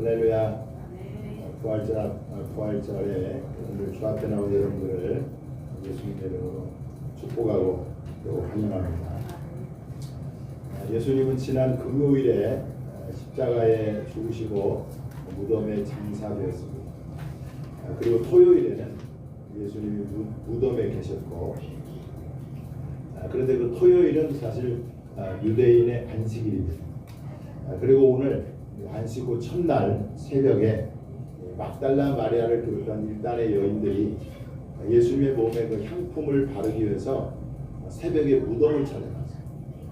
할렐루야. 부활절에 오늘 주 앞에 나온 여러분들을 예수님의 이름으로 축복하고 또 환영합니다. 예수님은 지난 금요일에 십자가에 죽으시고 무덤에 장사되었습니다. 그리고 토요일에는 예수님이 무덤에 계셨고, 그런데 그 토요일은 사실 유대인의 안식일입니다. 그리고 오늘 안식 후 첫날 새벽에 막달라 마리아를 비롯한 일단의 여인들이 예수님의 몸에 그 향품을 바르기 위해서 새벽에 무덤을 찾아갔어요.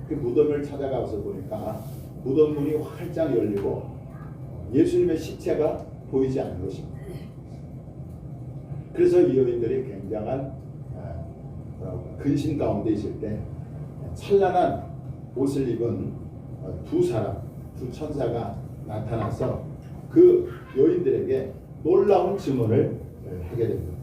그 무덤을 찾아가서 보니까 무덤 문이 활짝 열리고 예수님의 시체가 보이지 않는 것입니다. 그래서 이 여인들이 굉장한 근심 가운데 있을 때 찬란한 옷을 입은 두 천사가 나타나서 그 여인들에게 놀라운 증언을 하게 됩니다.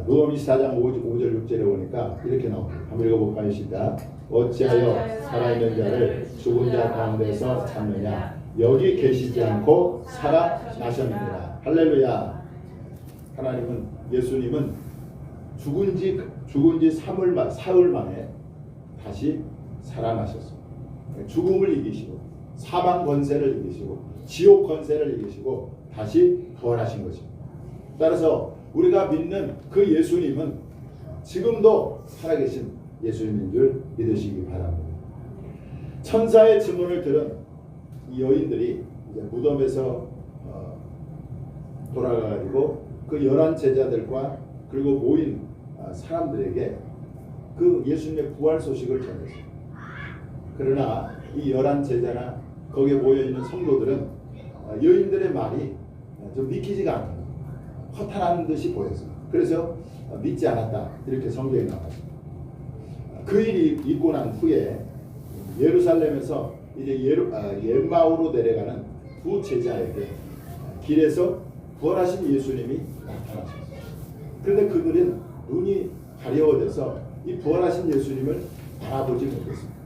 누가복음 24장 5절 6절에 보니까 이렇게 나옵니다. 한번 읽어볼까요? 시작. 어찌하여 살아있는 자를 죽은 자 가운데서 찾느냐? 여기 계시지 않고 살아나셨느니라. 할렐루야. 하나님은, 예수님은 죽은 지 사흘 만에 다시 살아나셨습니다. 죽음을 이기시고 사망 권세를 이기시고 지옥 권세를 이기시고 다시 부활하신 것입니다. 따라서 우리가 믿는 그 예수님은 지금도 살아계신 예수님인 줄 믿으시기 바랍니다. 천사의 증언을 들은 이 여인들이 이제 무덤에서 돌아가가지고 그 11 제자들과 그리고 모인 사람들에게 그 예수님의 부활 소식을 전했습니다. 그러나 이 11 제자나 거기에 모여있는 성도들은 여인들의 말이 좀 믿기지가 않아요. 허탄한 듯이 보였어요. 그래서 믿지 않았다, 이렇게 성경에 나왔습니다. 그 일이 있고 난 후에 예루살렘에서 이제 엠마오로 내려가는 두 제자에게 길에서 부활하신 예수님이 나타나셨어요. 그런데 그들은 눈이 가려워져서 이 부활하신 예수님을 바라보지 못했습니다.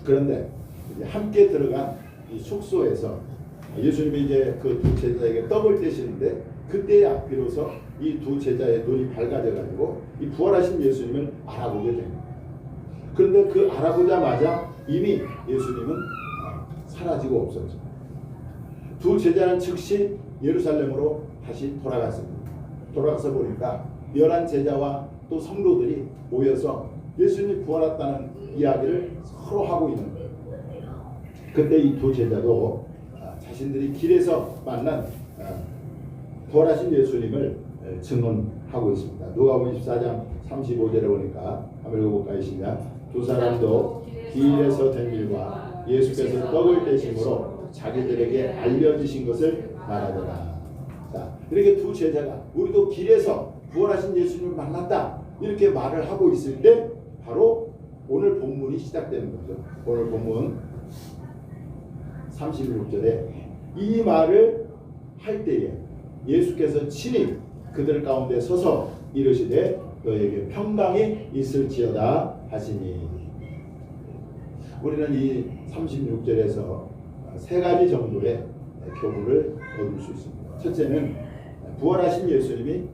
그런데 이제 함께 들어간 이 숙소에서 예수님이 이제 그 두 제자에게 떡을 떼시는데 그때야 비로소 이 두 제자의 눈이 밝아져 가지고 이 부활하신 예수님을 알아보게 됩니다. 그런데 그 알아보자마자 이미 예수님은 사라지고 없었죠. 두 제자는 즉시 예루살렘으로 다시 돌아갔습니다. 돌아가서 보니까 11 제자와 또 성도들이 모여서 예수님이 부활했다는 이야기를 서로 하고 있는 거예요. 그때 이 두 제자도 자신들이 길에서 만난 부활하신 예수님을 증언하고 있습니다. 누가복음 24장 35절에 보니까 한번 읽어볼까요? 시작. 두 사람도 길에서 된 일과 예수께서 떡을 떼심으로 자기들에게 알려주신 것을 말하더라. 자, 이렇게 두 제자가 우리도 길에서 부활하신 예수님을 만났다, 이렇게 말을 하고 있을 때 바로 오늘 본문이 시작되는 거죠. 오늘 본문 36절에 이 말을 할 때에 예수께서 친히 그들 가운데 서서 이르시되 너에게 평강이 있을지어다 하시니. 우리는 이 36절에서 세 가지 정도의 교훈을 얻을 수 있습니다. 첫째는 부활하신 예수님이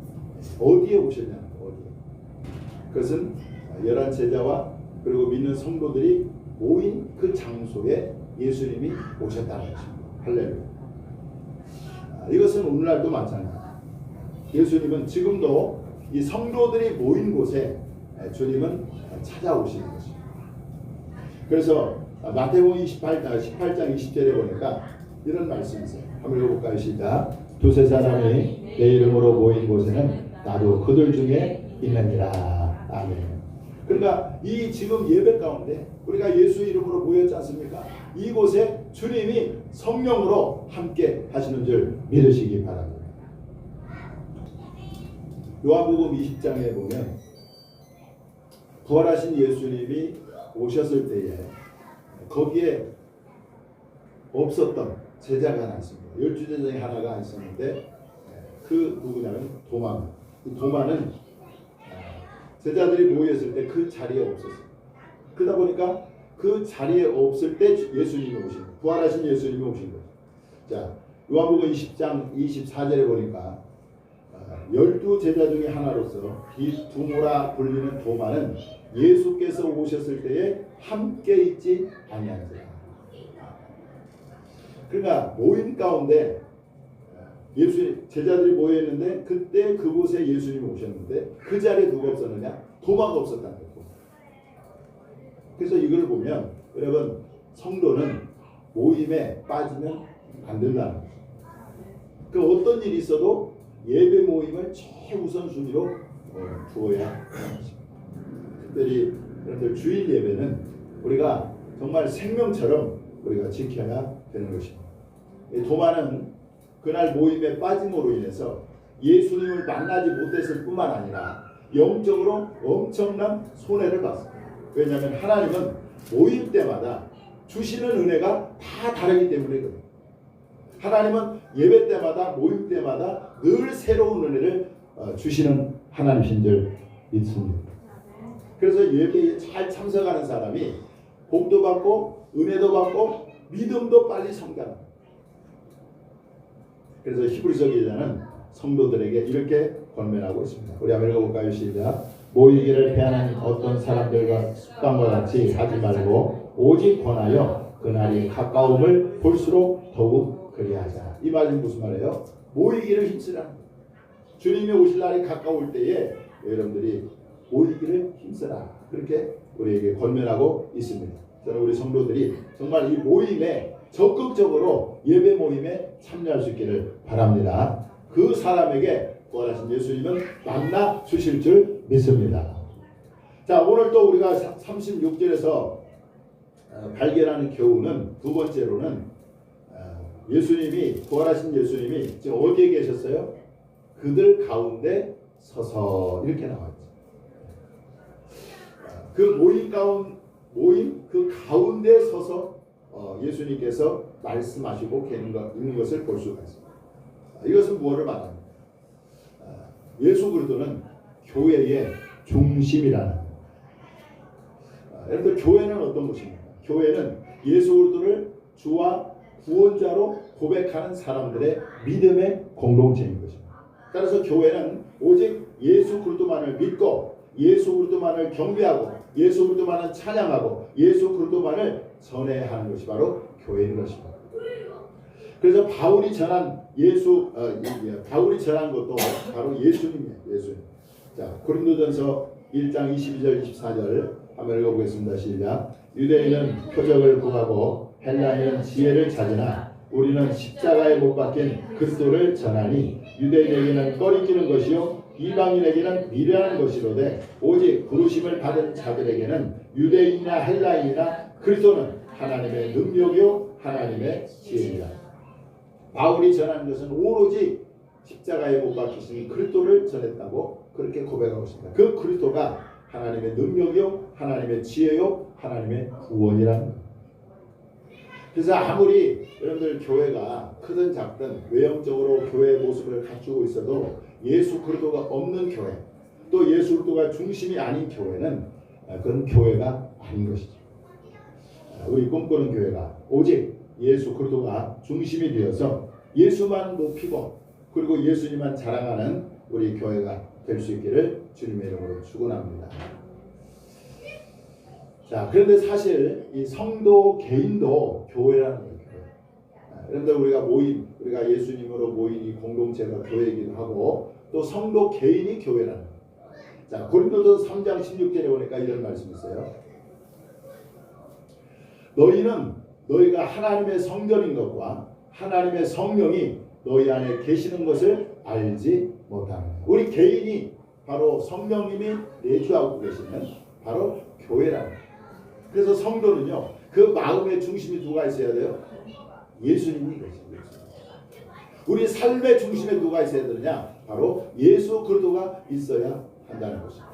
어디에 오셨냐는 거예요. 그것은 11 제자와 그리고 믿는 성도들이 모인 그 장소에 예수님이 오셨다는 것입니다. 할렐루야. 이것은 오늘날도 마찬가지입니다. 예수님은 지금도 이 성도들이 모인 곳에 주님은 찾아오시는 것입니다. 그래서 마태복음 18장 20절에 보니까 이런 말씀이 있어요. 한번 읽어볼까요? 시작. 두세 사람이 내 이름으로 모인 곳에는 나도 그들 중에 있느니라. 아멘. 그러니까 이 지금 예배 가운데 우리가 예수 이름으로 모였지 않습니까? 이곳에 주님이 성령으로 함께 하시는 줄 믿으시기 바랍니다. 요한복음 20장에 보면 부활하신 예수님이 오셨을 때에 거기에 없었던 제자가 하나 있습니다. 12제자 중에 하나가 있었는데 그 누구냐면 도마입니다. 이 도마는 제자들이 모였을 때 그 자리에 없었어요. 그러다 보니까 그 자리에 없을 때 예수님이 오신 거예요. 부활하신 예수님이 오신 거예요. 자, 요한복음 20장 24절에 보니까 12제자 중에 하나로서 이 두모라 불리는 도마는 예수께서 오셨을 때에 함께 있지 아니한지라. 그러니까 모임 가운데 제자들이 모여 있는데 그때 그곳에 예수님이 오셨는데 그 자리에 누가 없었느냐? 도마가 없었다는 거예요. 그래서 이걸 보면 여러분, 성도는 모임에 빠지면 안 된다는 거예요. 그 어떤 일이 있어도 예배 모임을 최우선 순위로 두어야 합니다. 특별히 여러분들 주일 예배는 우리가 정말 생명처럼 우리가 지켜야 되는 것입니다. 도마는 그날 모임에 빠짐으로 인해서 예수님을 만나지 못했을 뿐만 아니라 영적으로 엄청난 손해를 봤습니다. 왜냐하면 하나님은 모임 때마다 주시는 은혜가 다 다르기 때문이거든요. 하나님은 예배 때마다 모임 때마다 늘 새로운 은혜를 주시는 하나님이신 줄 믿습니다. 그래서 예배에 잘 참석하는 사람이 복도 받고 은혜도 받고 믿음도 빨리 성장합니다. 그래서 히브리서 기자는 성도들에게 이렇게 권면하고 있습니다. 우리 한번 읽어볼까요? 시작. 모이기를 패하는 어떤 사람들과 습관과 같이 하지 말고 오직 권하여 그날이 가까움을 볼수록 더욱 그리하자. 이 말은 무슨 말이에요? 모이기를 힘쓰라. 주님이 오실 날이 가까울 때에 여러분들이 모이기를 힘쓰라. 그렇게 우리에게 권면하고 있습니다. 저는 우리 성도들이 정말 이 모임에 적극적으로 예배 모임에 참여할 수 있기를 바랍니다. 그 사람에게 구원하신 예수님은 만나 주실 줄 믿습니다. 자, 오늘 또 우리가 36절에서 발견하는 교훈은 두 번째로는 예수님이 구원하신 예수님이 지금 어디에 계셨어요? 그들 가운데 서서 이렇게 나왔죠. 그 모임 그 가운데 서서 예수님께서 말씀하시고 계시는 것을 볼 수가 있습니다. 이것은 무엇을 말합니까? 예수 그리스도는 교회의 중심이라는 거예요. 여러분들, 교회는 어떤 것입니까? 교회는 예수 그리스도를 주와 구원자로 고백하는 사람들의 믿음의 공동체인 것입니다. 따라서 교회는 오직 예수 그리스도만을 믿고 예수 그리스도만을 경배하고 예수 그리스도만을 찬양하고 예수 그리스도만을 전해야 하는 것이 바로 교회인 것입니다. 그래서 바울이 전한 것도 바로 예수님이에요. 예수님. 자, 고린도전서 1장 22절 24절 한번 읽어보겠습니다. 시작. 유대인은 표적을 구하고 헬라인은 지혜를 찾으나 우리는 십자가에 못 박힌 그리스도를 전하니 유대인에게는 꺼리끼는 것이요 이방인에게는 미련한 것이로되 오직 부르심을 받은 자들에게는 유대인이나 헬라인이나 그리스도는 하나님의 능력이요 하나님의 지혜이라. 바울이 전한 것은 오로지 십자가에 못 박히신 그리스도를 전했다고 그렇게 고백하고 있습니다. 그 그리스도가 하나님의 능력이요 하나님의 지혜요 하나님의 구원이라는 거예요. 그래서 아무리 여러분들 교회가 크든 작든 외형적으로 교회의 모습을 갖추고 있어도 예수 그리스도가 없는 교회, 또 예수 그리스도가 중심이 아닌 교회는 그건 교회가 아닌 것이죠. 우리 꿈꾸는 교회가 오직 예수 그리스도가 중심이 되어서 예수만 높이고 그리고 예수님만 자랑하는 우리 교회가 될 수 있기를 주님의 이름으로 축원합니다. 자, 그런데 사실 이 성도 개인도 교회라는 거예요. 여러분들, 우리가 예수님으로 모인 이 공동체가 교회이기도 하고 또 성도 개인이 교회라는 거예요. 자, 고린도서 3장 16절에 보니까 이런 말씀이 있어요. 너희가 하나님의 성전인 것과 하나님의 성령이 너희 안에 계시는 것을 알지 못합니다. 우리 개인이 바로 성령님이 내주하고 계시는 바로 교회라는 거예요. 그래서 성도는요, 그 마음의 중심이 누가 있어야 돼요? 예수님이 계십니다. 우리 삶의 중심에 누가 있어야 되느냐? 바로 예수 그리스도가 있어야 한다는 것입니다.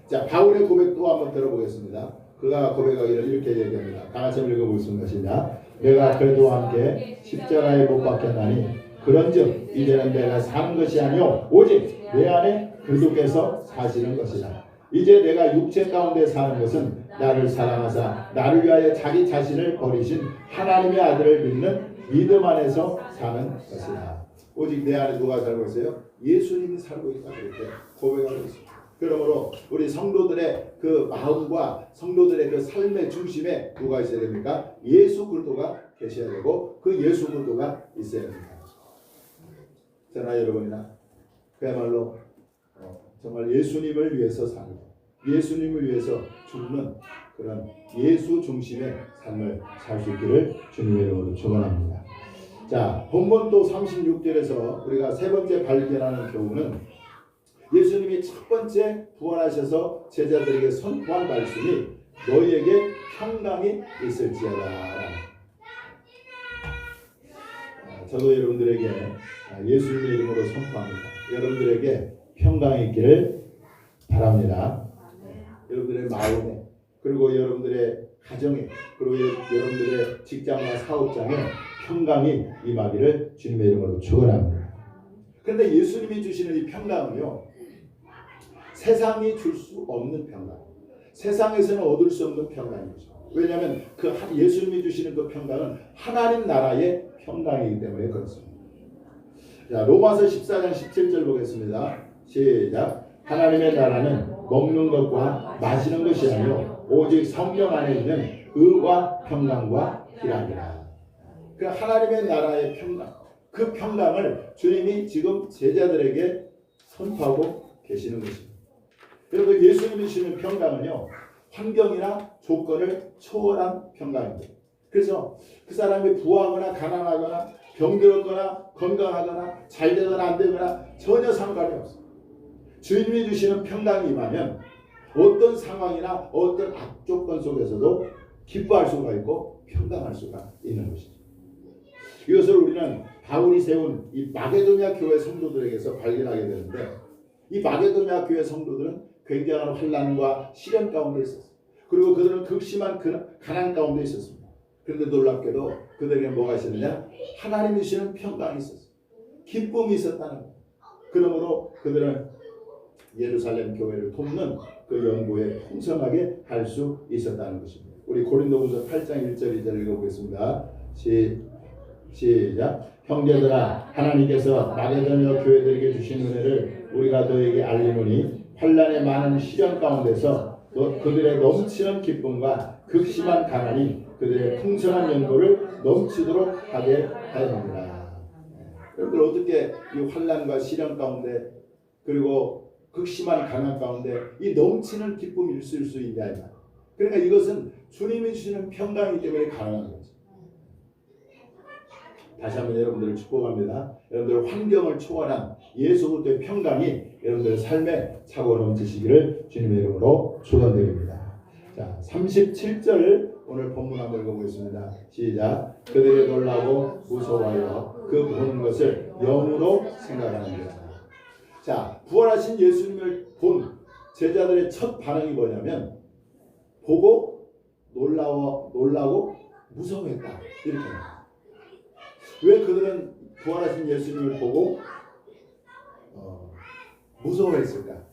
자, 바울의 고백도 한번 들어보겠습니다. 그가 고백하기를 이렇게 얘기합니다. 다 같이 읽어보겠습니다. 시작. 내가 그리스도와 함께 십자가에 못 박혔나니 그런즉 이제는 내가 사는 것이 아니요 오직 내 안에 그리스도께서 사시는 것이다. 이제 내가 육체 가운데 사는 것은 나를 사랑하사 나를 위하여 자기 자신을 버리신 하나님의 아들을 믿는 믿음 안에서 사는 것이다. 오직 내 안에 누가 살고 있어요? 예수님이 살고 있다. 그렇게 고백하고 있습니다. 그러므로 우리 성도들의 그 마음과 성도들의 그 삶의 중심에 누가 있어야 됩니까? 예수 그리스도가 계셔야 되고 그 예수 그리스도가 있어야 됩니다. 저나 여러분이나 그야말로 정말 예수님을 위해서 살고 예수님을 위해서 죽는 그런 예수 중심의 삶을 살 수 있기를 주님의 이름으로 축원합니다. 자, 본문 또 36절에서 우리가 세 번째 발견하는 교훈은 예수님이 첫 번째 부활하셔서 제자들에게 선포한 말씀이 너희에게 평강이 있을지어다. 저도 여러분들에게 예수님의 이름으로 선포합니다. 여러분들에게 평강이 있기를 바랍니다. 여러분들의 마음에 그리고 여러분들의 가정에 그리고 여러분들의 직장과 사업장에 평강이 임하기를 주님의 이름으로 축원합니다. 그런데 예수님이 주시는 이 평강은요, 세상이 줄 수 없는 평강, 세상에서는 얻을 수 없는 평강이죠. 왜냐하면 그 예수님이 주시는 그 평강은 하나님 나라의 평강이기 때문에 그렇습니다. 자, 로마서 14장 17절 보겠습니다. 시작. 하나님의 나라는 먹는 것과 마시는 것이 아니요 오직 성령 안에 있는 의와 평강과 희락이라. 그 하나님의 나라의 평강, 그 평강을 주님이 지금 제자들에게 선포하고 계시는 것입니다. 여러분, 예수님이 주시는 평강은요, 환경이나 조건을 초월한 평강입니다. 그래서 그 사람이 부하거나 가난하거나 병들었거나 건강하거나 잘 되거나 안 되거나 전혀 상관이 없습니다. 주님이 주시는 평강이 임하면 어떤 상황이나 어떤 악조건 속에서도 기뻐할 수가 있고 평강할 수가 있는 것이죠. 이것을 우리는 바울이 세운 이 마게도냐 교회 성도들에게서 발견하게 되는데, 이 마게도냐 교회 성도들은 굉장한 환난과 시련 가운데 있었어요. 그리고 그들은 극심한 가난 가운데 있었습니다. 그런데 놀랍게도 그들에게 뭐가 있었느냐? 하나님이 주시는 평강이 있었어요. 기쁨이 있었다는 거예요. 그러므로 그들은 예루살렘 교회를 돕는 그 연구에 풍성하게 할 수 있었다는 것입니다. 우리 고린도후서 8장 1절 2절 읽어보겠습니다. 시작. 형제들아, 하나님께서 마게도냐 교회들에게 주신 은혜를 우리가 너에게 알리노니 환난의 많은 시련 가운데서 그들의 넘치는 기쁨과 극심한 가난이 그들의 풍성한 연고를 넘치도록 하게 하였느니라. 여러분들, 어떻게 이 환난과 시련 가운데 그리고 극심한 가난 가운데 이 넘치는 기쁨이 있을 수 있냐 이 말. 그러니까 이것은 주님이 주시는 평강이기 때문에 가능한 거죠. 다시 한번 여러분들을 축복합니다. 여러분들 환경을 초월한 예수 그리스도의 평강이 여러분들의 삶에 차고 넘치시기를 주님의 이름으로 축원드립니다. 자, 37절 오늘 본문 한번 읽어보겠습니다. 시작. 그들이 놀라고 무서워하여 그 보는 것을 영으로 생각하는다. 자, 부활하신 예수님을 본 제자들의 첫 반응이 뭐냐면 보고 놀라고 무서워했다. 이렇게 합니다. 왜 그들은 부활하신 예수님을 보고 무서워했을까?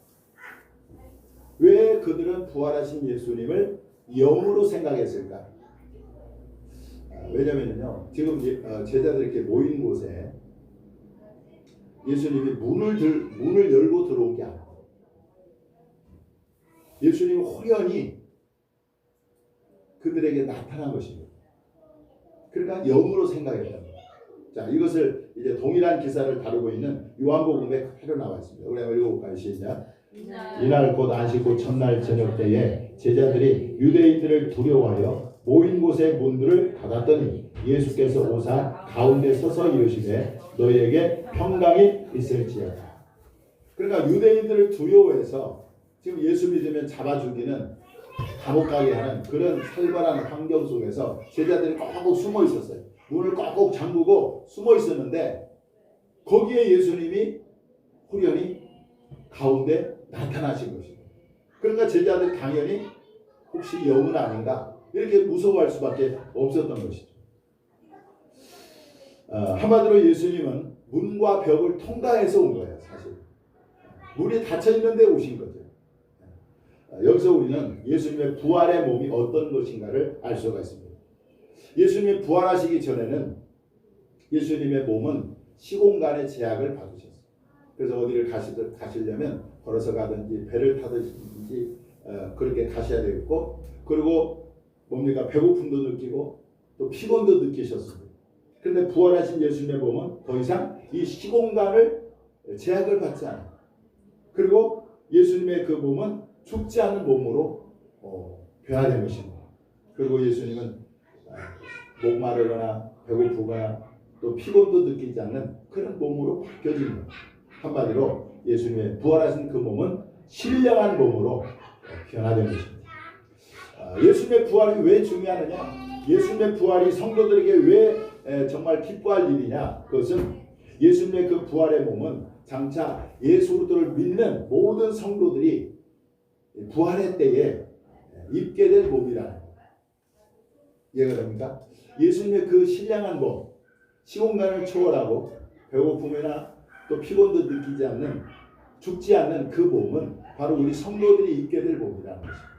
왜 그들은 부활하신 예수님을 영으로 생각했을까? 왜냐면요, 지금 제자들이 이렇게 모인 곳에 예수님이 문을 열고 들어온 게 아니에요. 예수님이 호련히 그들에게 나타난 것입니다. 그러니까 영으로 생각했다. 자, 이것을 이제 동일한 기사를 다루고 있는 요한복음에 그대로 나와 있습니다. 우리 한번 읽어볼까요? 시작. 이날 곧 안식 후 첫날 저녁 때에 제자들이 유대인들을 두려워하여 모인 곳의 문들을 닫았더니 예수께서 오사 가운데 서서 이르시되 너희에게 평강이 있을지어다. 그러니까 유대인들을 두려워해서 지금 예수 믿으면 잡아 죽이는 감옥 가게 하는 그런 살벌한 환경 속에서 제자들이 꼭 숨어 있었어요. 문을 꼭 잠그고 숨어 있었는데 거기에 예수님이 호련히 가운데 나타나신 것입니다. 그러니까 제자들 당연히 혹시 영은 아닌가 이렇게 무서워할 수밖에 없었던 것이죠. 한마디로 예수님은 문과 벽을 통과해서 온 거예요. 사실 문이 닫혀 있는데 오신 거죠. 여기서 우리는 예수님의 부활의 몸이 어떤 것인가를 알 수가 있습니다. 예수님이 부활하시기 전에는 예수님의 몸은 시공간의 제약을 받으셨어요. 그래서 어디를 가시려면 걸어서 가든지 배를 타든지 그렇게 가셔야 되겠고, 그리고 뭡니까? 배고픔도 느끼고 또 피곤도 느끼셨습니다. 그런데 부활하신 예수님의 몸은 더 이상 이 시공간을 제약을 받지 않아요. 그리고 예수님의 그 몸은 죽지 않는 몸으로 변화된 것입니다. 그리고 예수님은 목마르거나 배고프거나 또 피곤도 느끼지 않는 그런 몸으로 바뀌어집니다. 한마디로 예수님의 부활하신 그 몸은 신령한 몸으로 변화된 것입니다. 예수님의 부활이 왜 중요하느냐? 예수님의 부활이 성도들에게 왜 정말 기뻐할 일이냐? 그것은 예수님의 그 부활의 몸은 장차 예수 그리스도를 믿는 모든 성도들이 부활의 때에 입게 될 몸이라는 거예요. 이해가 됩니까? 예수님의 그 신령한 몸, 시공간을 초월하고 배고픔이나 또 피곤도 느끼지 않는, 죽지 않는 그 몸은 바로 우리 성도들이 입게 될 몸이라는 것입니다.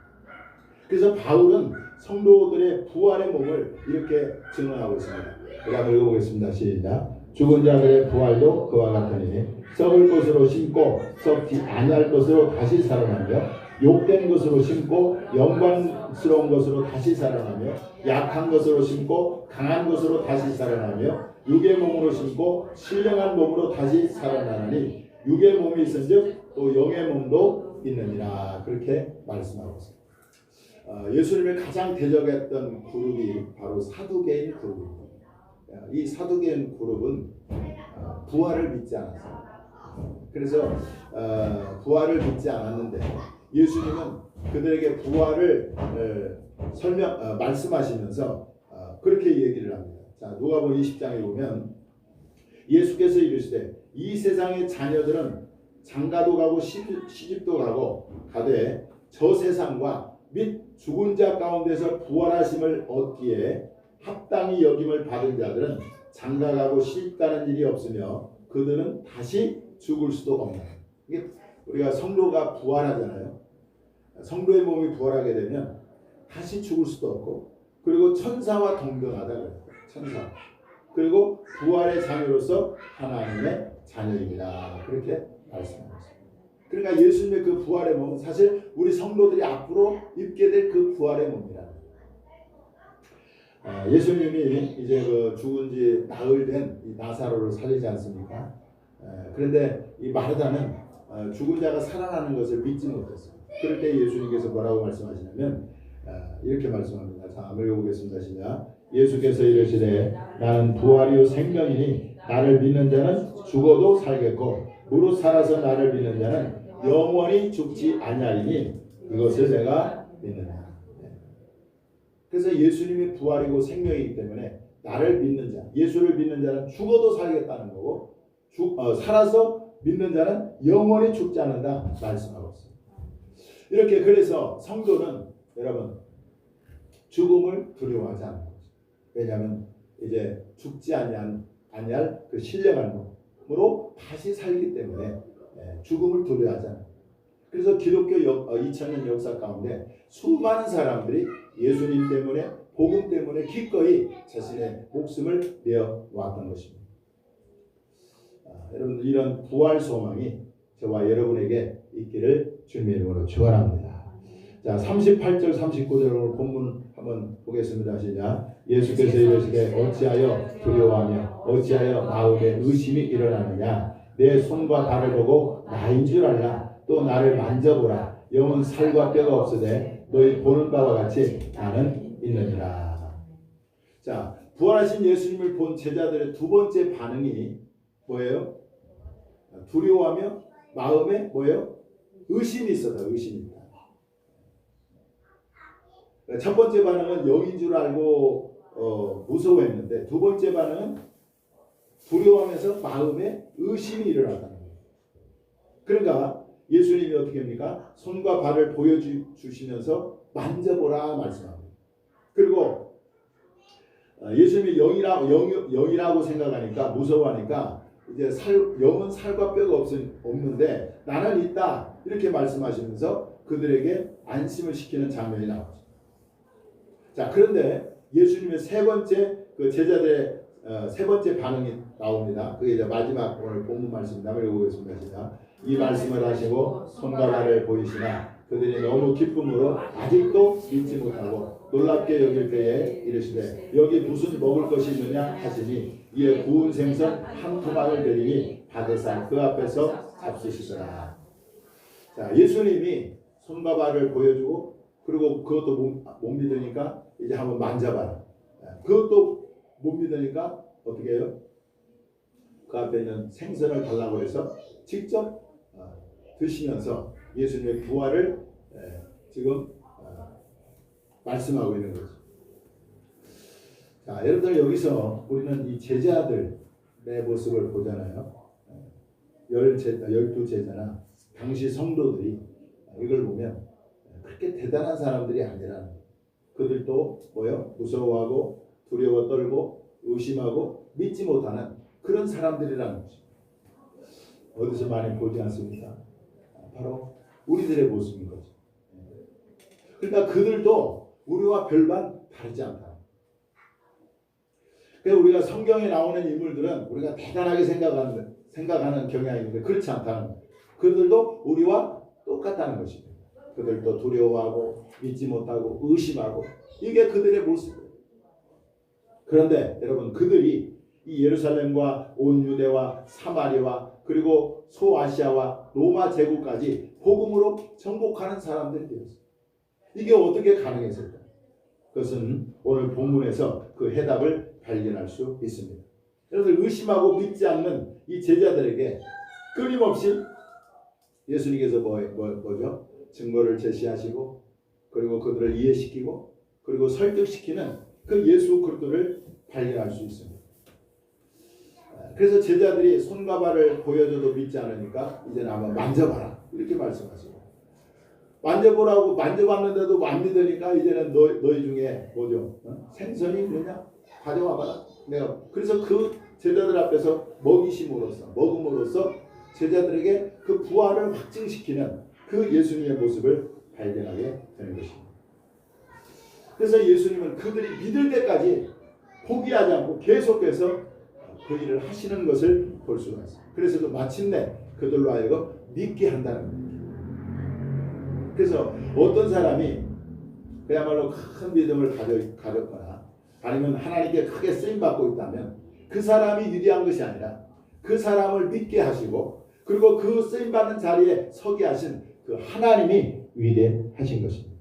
그래서 바울은 성도들의 부활의 몸을 이렇게 증언하고 있습니다. 제가 읽어보겠습니다. 시작. 죽은 자들의 부활도 그와 같으니 썩을 것으로 심고 썩지 아니할 것으로 다시 살아나며 욕된 것으로 심고 영광스러운 것으로 다시 살아나며 약한 것으로 심고 강한 것으로 다시 살아나며 육의 몸으로 심고 신령한 몸으로 다시 살아나니 육의 몸이 있은즉 또 영의 몸도 있느니라. 그렇게 말씀하고 있습니다. 예수님을 가장 대적했던 그룹이 바로 사두개인 그룹입니다. 이 사두개인 그룹은 부활을 믿지 않았어요. 그래서 부활을 믿지 않았는데 예수님은 그들에게 부활을 말씀하시면서 그렇게 얘기를 합니다. 자, 누가복음 20장에 보면 예수께서 이르시되 이 세상의 자녀들은 장가도 가고 시집도 가되 저 세상과 및 죽은 자 가운데서 부활하심을 얻기에 합당히 여김을 받은 자들은 장가가고 시집가는 일이 없으며 그들은 다시 죽을 수도 없다. 이게 우리가 성도가 부활하잖아요. 성도의 몸이 부활하게 되면 다시 죽을 수도 없고, 그리고 천사와 동등하다 그래요. 천사. 그리고 부활의 자녀로서 하나님의 자녀입니다. 그렇게 말씀합니다. 그러니까 예수님의 그 부활의 몸은 사실 우리 성도들이 앞으로 입게 될 그 부활의 몸이라. 예수님이 이제 그 죽은 지 나흘 된 나사로를 살리지 않습니까? 그런데 이 마르다는 죽은 자가 살아나는 것을 믿지 못했어요. 그럴 때 예수님께서 뭐라고 말씀하시냐면 이렇게 말씀합니다. 자, 한번 읽어보겠습니다. 시작. 예수께서 이르시되 나는 부활이요 생명이니 나를 믿는 자는 죽어도 살겠고 무릇 살아서 나를 믿는 자는 영원히 죽지 아니하리니 이것을 내가 믿느냐. 그래서 예수님이 부활이고 생명이기 때문에 나를 믿는 자, 예수를 믿는 자는 죽어도 살겠다는 거고 살아서 믿는 자는 영원히 죽지 않는다 말씀하고 있습니다. 이렇게 그래서 성도는 여러분 죽음을 두려워하지 않는 거죠. 왜냐하면 이제 죽지 아니할 그 신령한 몸으로 다시 살기 때문에 죽음을 두려워하지 않아요. 그래서 기독교 2000년 역사 가운데 수많은 사람들이 예수님 때문에 복음 때문에 기꺼이 자신의 목숨을 내어왔던 것입니다. 여러분 이런 부활 소망이 저와 여러분에게 있기를 주님의 이름으로 축원합니다. 자, 38절 39절 본문 한번 보겠습니다. 시작. 예수께서 이르시되 어찌하여 두려워하며 어찌하여 마음에 의심이 일어나느냐. 내 손과 발을 보고 나인 줄 알라. 또 나를 만져보라. 영은 살과 뼈가 없으되 너희 보는 바와 같이 나는 있느니라. 자, 부활하신 예수님을 본 제자들의 두 번째 반응이 뭐예요? 두려워하며 마음에 뭐예요? 의심이 있어서 의심입니다. 첫 번째 반응은 영인 줄 알고 무서워했는데 두 번째 반응은 두려워하면서 마음에 의심이 일어났다는 거예요. 그러니까 예수님이 어떻게 합니까? 손과 발을 보여주시면서 만져보라 말씀합니다. 그리고 예수님이 영이라고 생각하니까 무서워하니까 이제 영은 살과 뼈가 없는데 나는 있다 이렇게 말씀하시면서 그들에게 안심을 시키는 장면이 나오죠. 자, 그런데 예수님의 세 번째 그 제자들의 세 번째 반응이 나옵니다. 그게 이제 마지막 오늘 본문 말씀입니다. 읽어보겠습니다. 시작. 이 말씀을 하시고 손과 발을 보이시나 그들이 너무 기쁨으로 아직도 믿지 못하고 놀랍게 여길 때에 이르시되 여기 무슨 먹을 것이 있느냐 하시니 이에 구운 생선 한 토막을 드리니 받으사 그 앞에서 잡수시더라. 자, 예수님이 손과 발을 보여주고 그리고 그것도 못 믿으니까 이제 한번 만져봐라. 그것도 못 믿으니까 어떻게 해요? 그 앞에 있는 생선을 달라고 해서 직접 드시면서 예수님의 부활을 지금 말씀하고 있는 거죠. 자, 여러분들 여기서 우리는 이 제자들의 모습을 보잖아요. 12 제자나 당시 성도들이 이걸 보면 그렇게 대단한 사람들이 아니라는 거예요. 그들도 뭐요? 무서워하고 두려워 떨고 의심하고 믿지 못하는 그런 사람들이라는 거죠. 어디서 많이 보지 않습니까? 바로 우리들의 모습인 거죠. 그러니까 그들도 우리와 별반 다르지 않다. 그래서 우리가 성경에 나오는 인물들은 우리가 대단하게 생각하는 경향이 있는데 그렇지 않다는 거예요. 그들도 우리와 똑같다는 것입니다. 그들도 두려워하고 믿지 못하고 의심하고 이게 그들의 모습이에요. 그런데 여러분 그들이 이 예루살렘과 온 유대와 사마리아와 그리고 소아시아와 로마 제국까지 복음으로 정복하는 사람들이 되었어요. 이게 어떻게 가능했을까? 그것은 오늘 본문에서 그 해답을 발견할 수 있습니다. 여러분 의심하고 믿지 않는 이 제자들에게 끊임없이 예수님께서 뭐죠? 증거를 제시하시고 그리고 그들을 이해시키고 그리고 설득시키는 그 예수 그리스도를 발견할 수 있습니다. 그래서 제자들이 손과 발을 보여줘도 믿지 않으니까 이제는 한번 만져봐라 이렇게 말씀하시고 만져보라고 만져봤는데도 안 믿으니까 이제는 너희 중에 뭐죠? 생선이 있느냐? 가져와봐라. 내가 그래서 그 제자들 앞에서 먹음으로써 제자들에게 그 부활을 확증시키는 그 예수님의 모습을 발견하게 되는 것입니다. 그래서 예수님은 그들이 믿을 때까지 포기하지 않고 계속해서 그 일을 하시는 것을 볼 수가 있습니다. 그래서 마침내 그들로 하여금 믿게 한다는 겁니다. 그래서 어떤 사람이 그야말로 큰 믿음을 가졌거나 아니면 하나님께 크게 쓰임받고 있다면 그 사람이 위대한 것이 아니라 그 사람을 믿게 하시고 그리고 그 쓰임받는 자리에 서게 하신 그 하나님이 위대하신 것입니다.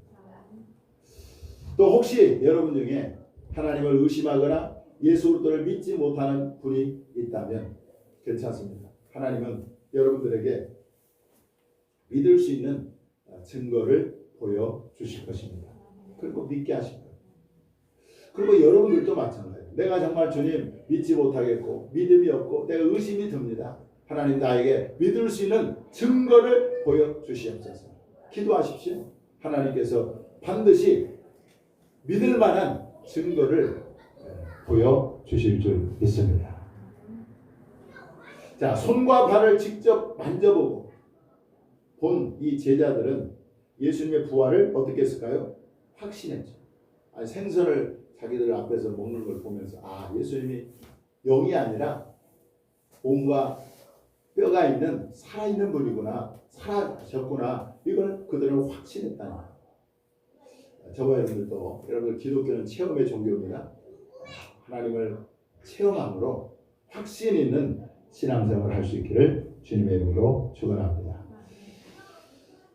또 혹시 여러분 중에 하나님을 의심하거나 예수 그리스도를 믿지 못하는 분이 있다면 괜찮습니다. 하나님은 여러분들에게 믿을 수 있는 증거를 보여주실 것입니다. 그리고 믿게 하실 거예요. 그리고 여러분들도 마찬가지예요. 내가 정말 주님 믿지 못하겠고 믿음이 없고 내가 의심이 듭니다. 하나님 나에게 믿을 수 있는 증거를 보여주시옵소서. 기도하십시오. 하나님께서 반드시 믿을 만한 증거를 보여주실 줄 믿습니다. 자, 손과 발을 직접 만져보고 본 이 제자들은 예수님의 부활을 어떻게 했을까요? 확신했죠. 아니, 생선을 자기들 앞에서 먹는 걸 보면서 예수님이 영이 아니라 몸과 뼈가 있는 살아있는 분이구나, 살아셨구나, 이걸 그들은 확신했다는 거예요. 저와 여러분들 기독교는 체험의 종교입니다. 하나님을 체험함으로 확신 있는 신앙생활을 할 수 있기를 주님의 이름으로 축원합니다.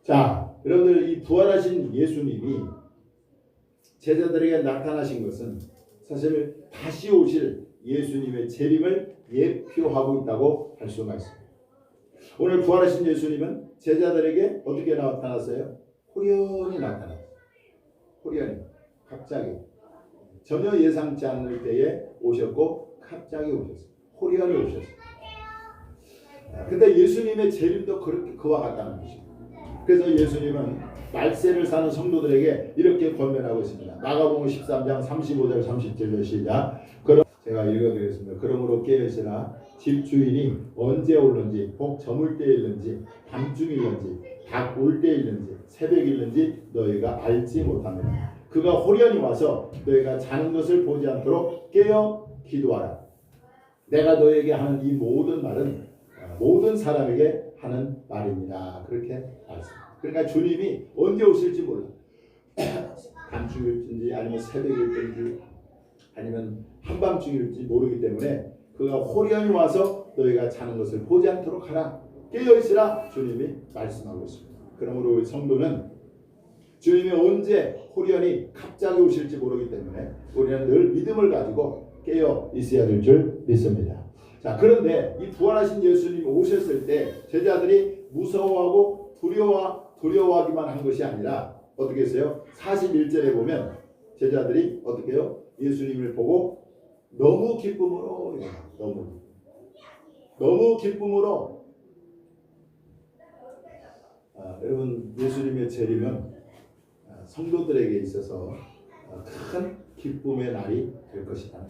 자, 여러분들 이 부활하신 예수님이 제자들에게 나타나신 것은 사실 다시 오실 예수님의 재림을 예표하고 있다고 할 수가 있습니다. 오늘 부활하신 예수님은 제자들에게 어떻게 나타났어요? 호련히 나타났어요. 호련히, 갑자기 전혀 예상치 않을 때에 오셨고 갑자기 오셨어요. 호련히 오셨어요. 근데 예수님의 재림도 그렇게 그와 같다는 것입니다. 그래서 예수님은 말세를 사는 성도들에게 이렇게 권면하고 있습니다. 마가복음 13장 35절 37절 시작. 그럼 제가 읽어드리겠습니다. 그러므로 깨어있으라. 집주인이 언제 올는지 복 저물 때일는지 밤중일는지 닭 올 때일는지 새벽일는지 너희가 알지 못합니다. 그가 호련히 와서 너희가 자는 것을 보지 않도록 깨어 기도하라. 내가 너에게 하는 이 모든 말은 모든 사람에게 하는 말입니다. 그렇게 말씀합니다. 그러니까 주님이 언제 오실지 몰라. 밤중일지 아니면 새벽일지 아니면 한밤중일지 모르기 때문에 그가 호련히 와서 너희가 자는 것을 보지 않도록 하라. 깨어있으라 주님이 말씀하고 있습니다. 그러므로 우리 성도는 주님이 언제 호련히 갑자기 오실지 모르기 때문에 우리는 늘 믿음을 가지고 깨어 있어야 될 줄 믿습니다. 자, 그런데 이 부활하신 예수님이 오셨을 때 제자들이 무서워하고 두려워하기만 한 것이 아니라 어떻게 했어요? 41절에 보면 제자들이 어떻게 해요? 예수님을 보고 너무 기쁨으로, 너무 기쁨으로. 여러분, 예수님의 재림은 성도들에게 있어서 큰 기쁨의 날이 될 것이다.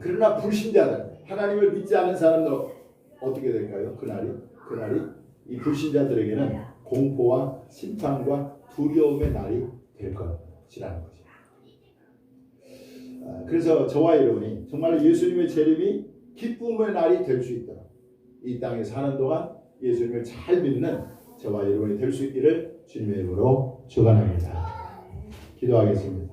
그러나 불신자들, 하나님을 믿지 않은 사람들은 어떻게 될까요? 그날이 이 불신자들에게는 공포와 심판과 두려움의 날이 될 것이라는 거죠. 그래서 저와 여러분이 정말 예수님의 재림이 기쁨의 날이 될 수 있도록 이 땅에 사는 동안 예수님을 잘 믿는 저와 여러분이 될 수 있기를 주님의 이름으로 축원합니다. 기도하겠습니다.